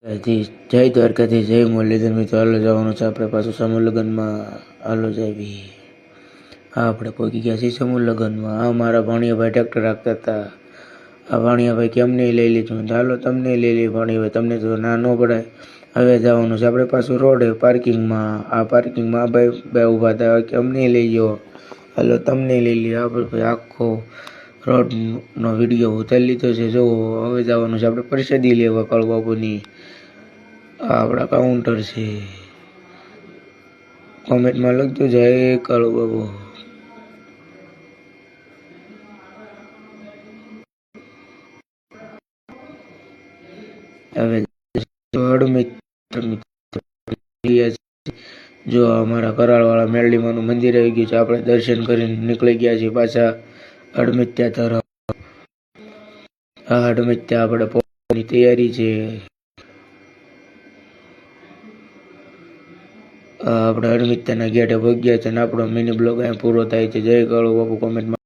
જય દ્વારકાથી જય મુરલીધર મિત્રો. હાલો જવાનું છે આપણે પાછું સમૂહ લગ્નમાં. હાલો જાવી. હા, આપણે પહોંચી ગયા છીએ સમૂહ લગ્નમાં. આ મારા ભાણિયાભાઈ ટ્રેક્ટર રાખતા હતા. આ ભાણિયાભાઈ કેમ નહીં લઈ લીધું? હાલો તમને લઈ લઈ ભાણિયાભાઈ, તમને તો ના ન પડાય. હવે જવાનું છે આપણે પાછું રોડે પાર્કિંગમાં. આ પાર્કિંગમાં આ ભાઈ ઊભા હતા, કેમ નહીં લઈ ગયો? હાલો તમને લઈ લઈએ. આપણે ભાઈ આખો રોડનો વિડીયો ઉતારી લીધો છે. જો હવે જવાનું છે આપણે પ્રસાદી લેવા કાળુબાબુની. આ આપણા કાઉન્ટર છે. કોમેન્ટમાં લખજો જય કાળુબાબુ. હવે જો અમારા કરાળવાળા મેરડીમાનું મંદિર આવી ગયું છે. આપણે દર્શન કરીને નીકળી ગયા છીએ પાછા અડમિત્યા તરફ. આ અડમિત્યા આપણે પહોંચવાની તૈયારી છે. આપણે અડમિત્યાના ગેટે પહોંચ્યા છે અને આપણો મિની બ્લોગ અહીંયા પૂરો થાય છે. જય કાળુબાબુ. કોમેન્ટમાં